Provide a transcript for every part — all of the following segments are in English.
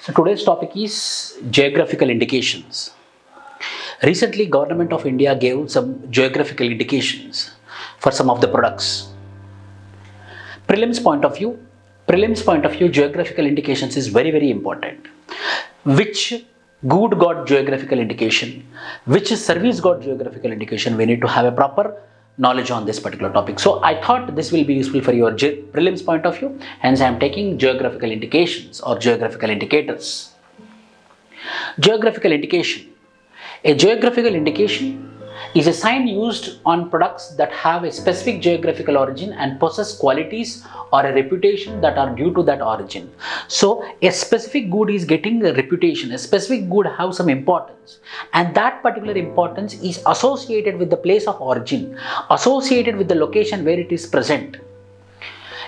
So today's topic is geographical indications. Recently, Government of India gave some geographical indications for some of the products. Prelims point of view, geographical indications is very important. Which good got geographical indication, which service got geographical indication, we need to have a proper knowledge on this particular topic. So I thought this will be useful for your prelims point of view, hence I am taking geographical indications or geographical indicators. Geographical indication. A geographical indication is a sign used on products that have a specific geographical origin and possess qualities or a reputation that are due to that origin. So a specific good is getting a reputation, a specific good have some importance, and that particular importance is associated with the place of origin, associated with the location where it is present.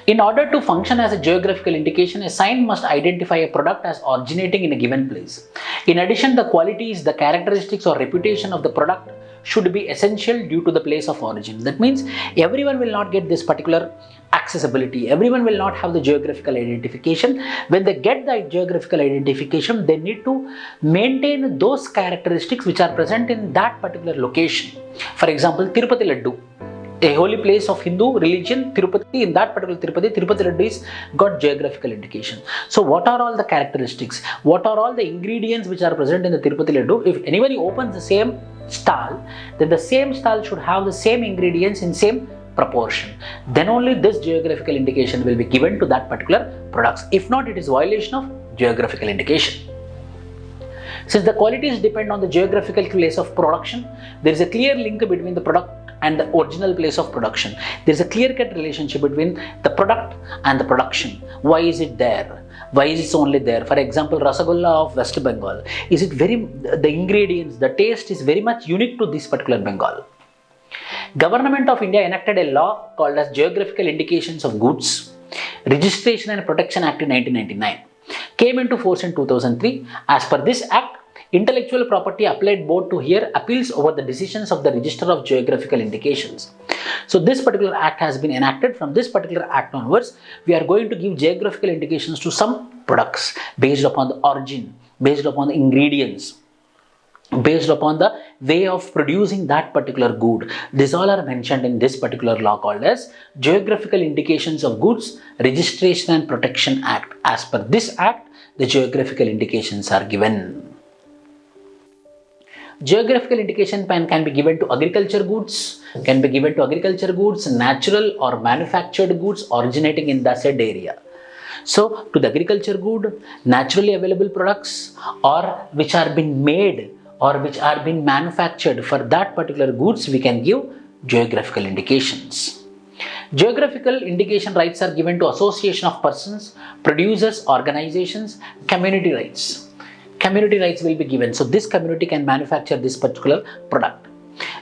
In order to function as a geographical indication, a sign must identify a product as originating in a given place. In addition, the qualities, the characteristics or reputation of the product should be essential due to the place of origin. That means everyone will not get this particular accessibility. Everyone will not have the geographical identification. When they get the geographical identification, they need to maintain those characteristics which are present in that particular location. For example, Tirupati Laddu, a holy place of Hindu religion, Tirupati, in that particular Tirupati Laddu is got geographical indication. So what are all the characteristics? What are all the ingredients which are present in the Tirupati Laddu? If anybody opens the same stall, then the same stall should have the same ingredients in same proportion. Then only this geographical indication will be given to that particular products. If not, it is violation of geographical indication. Since the qualities depend on the geographical place of production, there is a clear link between the product and the original place of production. There is a clear-cut relationship between the product and the production. Why is it there? Why is it only there? For example, Rasagulla of West Bengal. The ingredients, the taste is very much unique to this particular Bengal. Government of India enacted a law called as Geographical Indications of Goods, Registration and Protection Act in 1999. Came into force in 2003. As per this act, intellectual property applied board to hear appeals over the decisions of the Register of Geographical Indications. So this particular act has been enacted. From this particular act onwards, we are going to give geographical indications to some products based upon the origin, based upon the ingredients, based upon the way of producing that particular good. These all are mentioned in this particular law called as Geographical Indications of Goods, Registration and Protection Act. As per this act, the geographical indications are given. Geographical indication can be given to agriculture goods, natural or manufactured goods originating in the said area. So, to the agriculture good, naturally available products, or which are being made or which are being manufactured for that particular goods, we can give geographical indications. Geographical indication rights are given to association of persons, producers, organizations, community rights. Community rights will be given. So this community can manufacture this particular product.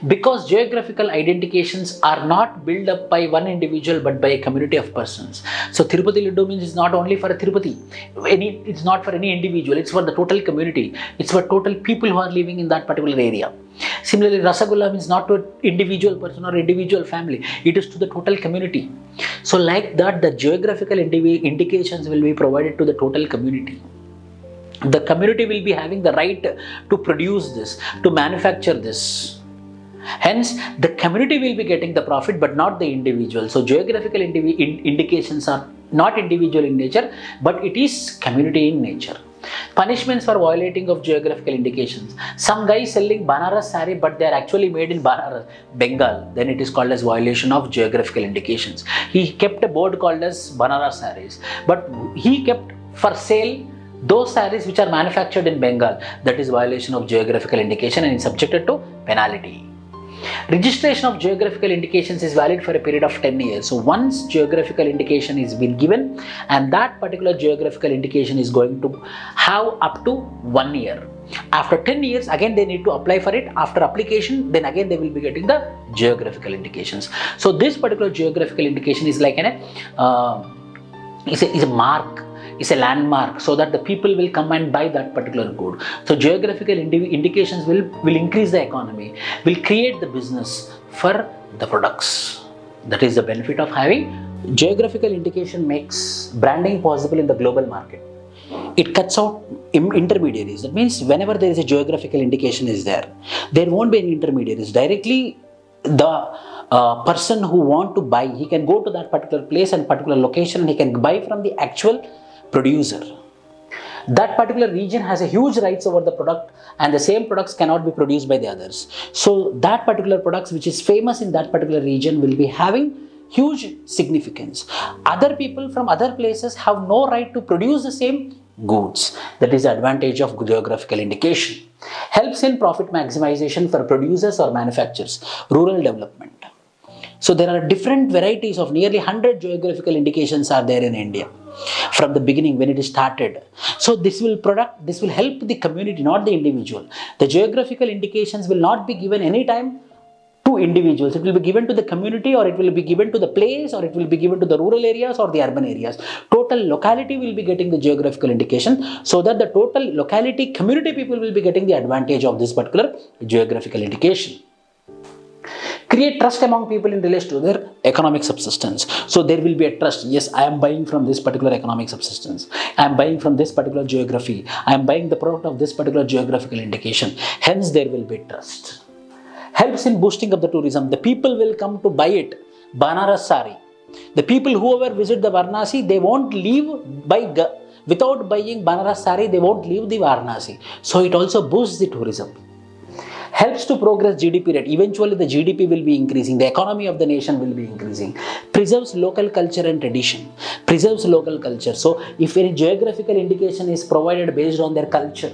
Because geographical identifications are not built up by one individual but by a community of persons. So Tirupati Laddu means it's not only for a Tirupati. It's not for any individual. It's for the total community. It's for total people who are living in that particular area. Similarly, Rasagulla means not to an individual person or individual family. It is to the total community. So like that, the geographical indications will be provided to the total community. The community will be having the right to produce this, to manufacture this. Hence, the community will be getting the profit but not the individual. So, geographical indications are not individual in nature, but it is community in nature. Punishments for violating of geographical indications. Some guy selling Banaras saree but they are actually made in Banaras, Bengal. Then it is called as violation of geographical indications. He kept a board called as Banaras sarees, but he kept for sale those sarees which are manufactured in Bengal. That is violation of geographical indication and is subjected to penalty. Registration of geographical indications is valid for a period of 10 years. So once geographical indication is been given, and that particular geographical indication is going to have up to 1 year. After 10 years, again they need to apply for it. After application, then again they will be getting the geographical indications. So this particular geographical indication is like is a mark. Is a landmark, so that the people will come and buy that particular good. So geographical indications will increase the economy, will create the business for the products. That is the benefit of having geographical indication. Makes branding possible in the global market. It cuts out intermediaries. That means whenever there is a geographical indication is there, there won't be any intermediaries. Directly the person who want to buy, he can go to that particular place and particular location and he can buy from the actual producer. That particular region has a huge rights over the product and the same products cannot be produced by the others. So that particular products which is famous in that particular region will be having huge significance. Other people from other places have no right to produce the same goods. That is the advantage of geographical indication. Helps in profit maximization for producers or manufacturers, rural development. So there are different varieties of nearly 100 geographical indications are there in India from the beginning when it is started. So this will help the community, not the individual. The geographical indications will not be given anytime to individuals. It will be given to the community, or it will be given to the place, or it will be given to the rural areas or the urban areas. Total locality will be getting the geographical indication, so that the total locality community people will be getting the advantage of this particular geographical indication. Create trust among people in relation to their economic subsistence. So there will be a trust. Yes, I am buying from this particular economic subsistence. I am buying from this particular geography. I am buying the product of this particular geographical indication. Hence there will be trust. Helps in boosting up the tourism. The people will come to buy it. Banaras sari. The people whoever visit the Varanasi, they won't leave without buying Banaras sari, they won't leave the Varanasi. So it also boosts the tourism. Helps to progress GDP rate. Eventually the GDP will be increasing. The economy of the nation will be increasing. Preserves local culture and tradition. Preserves local culture. So if any geographical indication is provided based on their culture,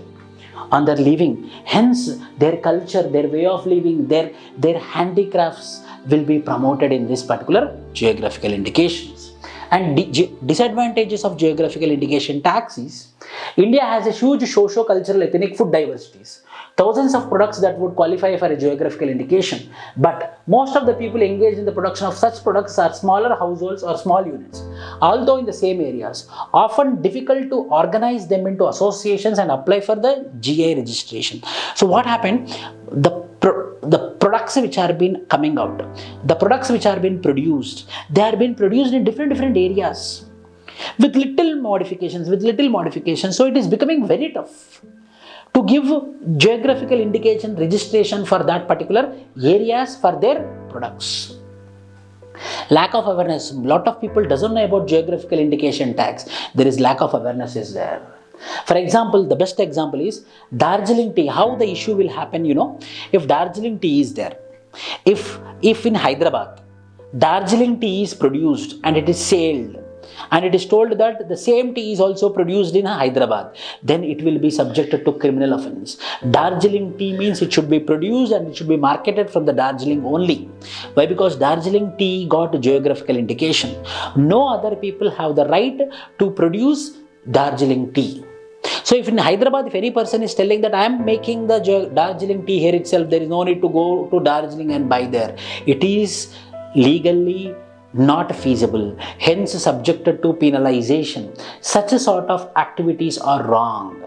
on their living, hence their culture, their way of living, their handicrafts will be promoted in this particular geographical indications. And disadvantages of geographical indication tax is, India has a huge socio-cultural ethnic food diversities. Thousands of products that would qualify for a geographical indication, but most of the people engaged in the production of such products are smaller households or small units, although in the same areas, often difficult to organize them into associations and apply for the GI registration. So what happened? The products which are been coming out, the products which are being produced, they are being produced in different areas with little modifications. So it is becoming very tough to give geographical indication registration for that particular areas for their products. Lack of awareness. A lot of people doesn't know about geographical indication tax. There is lack of awareness is there. For example, the best example is Darjeeling tea. How the issue will happen, if Darjeeling tea is there, if in Hyderabad, Darjeeling tea is produced and it is sold, and it is told that the same tea is also produced in Hyderabad, then it will be subjected to criminal offence. Darjeeling tea means it should be produced and it should be marketed from the Darjeeling only. Why? Because Darjeeling tea got geographical indication. No other people have the right to produce Darjeeling tea. So if in Hyderabad, if any person is telling that I am making the Darjeeling tea here itself, there is no need to go to Darjeeling and buy there. It is legally not feasible, hence subjected to penalization. Such a sort of activities are wrong.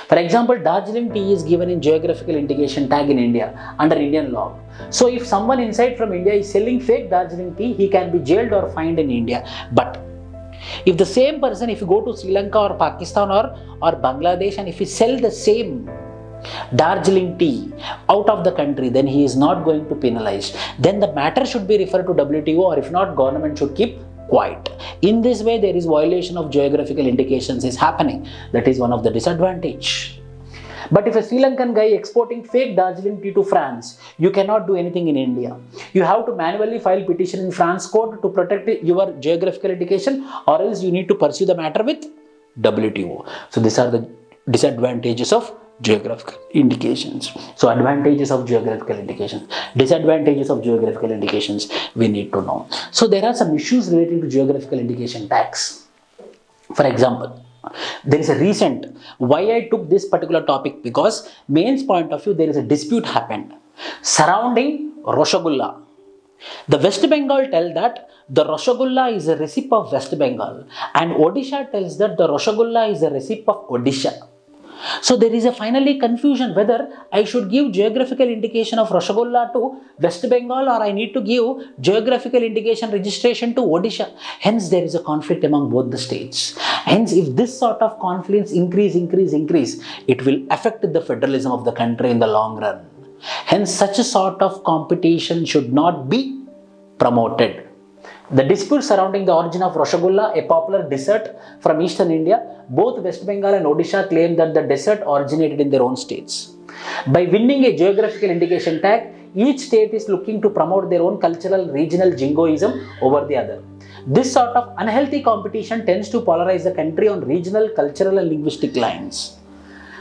For example, Darjeeling tea is given in geographical indication tag in India under Indian law. So if someone inside from India is selling fake Darjeeling tea, he can be jailed or fined in India. But if the same person, if you go to Sri Lanka or Pakistan or Bangladesh, and if he sell the same Darjeeling tea out of the country, then he is not going to penalize. Then the matter should be referred to WTO, or if not, government should keep quiet. In this way, there is violation of geographical indications is happening. That is one of the disadvantage. But if a Sri Lankan guy exporting fake Darjeeling tea to France, you cannot do anything in India. You have to manually file petition in France court to protect your geographical indication, or else you need to pursue the matter with WTO. So these are the disadvantages of geographical indications. So advantages of geographical indications, disadvantages of geographical indications we need to know. So there are some issues relating to geographical indication tax. For example, there is a recent, why I took this particular topic, because mains point of view there is a dispute happened surrounding Rasgulla. The West Bengal tell that the Rasgulla is a recipe of West Bengal, and Odisha tells that the Rasgulla is a recipe of Odisha. So there is a finally confusion whether I should give geographical indication of Rasgulla to West Bengal, or I need to give geographical indication registration to Odisha. Hence there is a conflict among both the states. Hence, if this sort of conflicts increase, it will affect the federalism of the country in the long run. Hence, such a sort of competition should not be promoted. The dispute surrounding the origin of Rasgulla, a popular dessert from eastern India, both West Bengal and Odisha claim that the dessert originated in their own states. By winning a geographical indication tag, each state is looking to promote their own cultural regional jingoism over the other. This sort of unhealthy competition tends to polarize the country on regional, cultural and linguistic lines.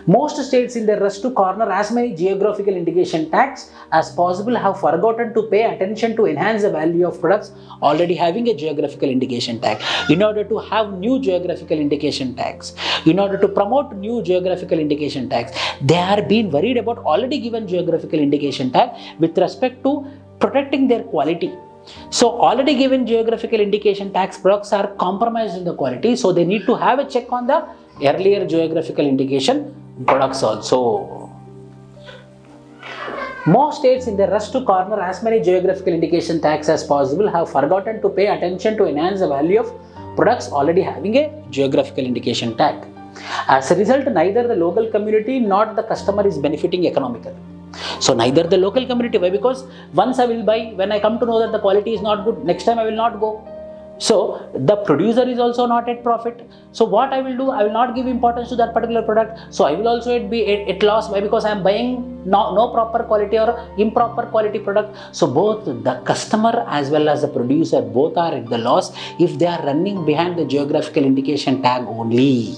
Most states, in their rush to corner as many geographical indication tags as possible, have forgotten to pay attention to enhance the value of products already having a geographical indication tag. In order to have new geographical indication tags, in order to promote new geographical indication tags, they are being worried about already given geographical indication tag with respect to protecting their quality. So already given geographical indication tags products are compromised in the quality, so they need to have a check on the earlier geographical indication products also. Most states, in their rush to corner as many geographical indication tags as possible, have forgotten to pay attention to enhance the value of products already having a geographical indication tag. As a result, neither the local community nor the customer is benefiting economically. So neither the local community, why? Because once I will buy, when I come to know that the quality is not good, next time I will not go. So the producer is also not at profit. So what I will do, I will not give importance to that particular product. So I will also be at loss. Why? Because I am buying no proper quality or improper quality product. So both the customer as well as the producer, both are at the loss if they are running behind the geographical indication tag only.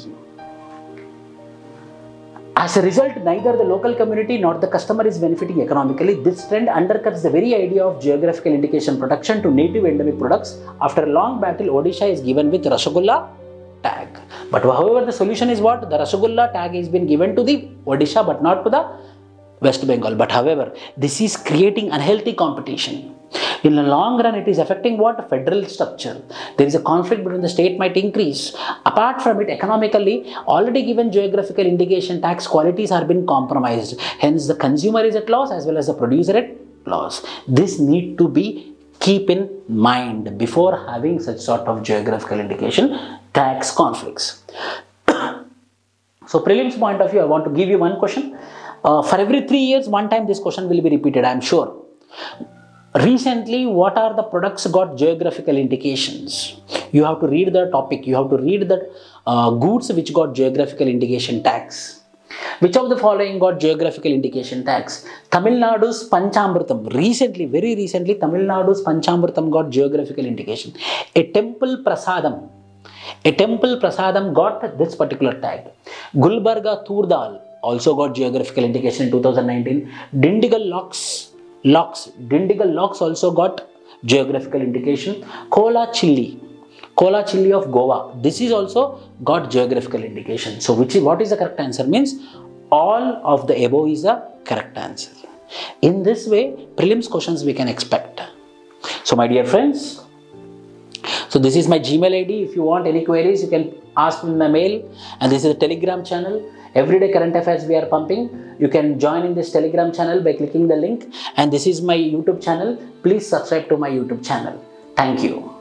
As a result, neither the local community nor the customer is benefiting economically. This trend undercuts the very idea of geographical indication protection to native endemic products. After a long battle, Odisha is given with Rasgulla tag. But however, the solution is what? The Rasgulla tag has been given to the Odisha but not to the West Bengal. But however, this is creating unhealthy competition. In the long run, it is affecting what? Federal structure. There is a conflict between the state might increase. Apart from it, economically, already given geographical indication tax qualities are being compromised. Hence, the consumer is at loss as well as the producer at loss. This need to be keep in mind before having such sort of geographical indication tax conflicts. So, prelims point of view, I want to give you one question. For every 3 years, one time this question will be repeated, I am sure. Recently, what are the products got geographical indications? You have to read the topic. You have to read the goods which got geographical indication tags. Which of the following got geographical indication tags? Tamil Nadu's Panchamritam. Recently, very recently, Tamil Nadu's Panchamritam got geographical indication. A temple prasadam got this particular tag. Gulbarga Turdal also got geographical indication in 2019. Dindigul locks also got geographical indication. Kola chilli of Goa, this is also got geographical indication. So what is the correct answer? Means all of the above is the correct answer. In this way, prelims questions we can expect. So my dear friends, so this is my Gmail ID. If you want any queries, you can ask in my mail. And this is a Telegram channel. Everyday current affairs we are pumping. You can join in this Telegram channel by clicking the link. And this is my YouTube channel. Please subscribe to my YouTube channel. Thank you.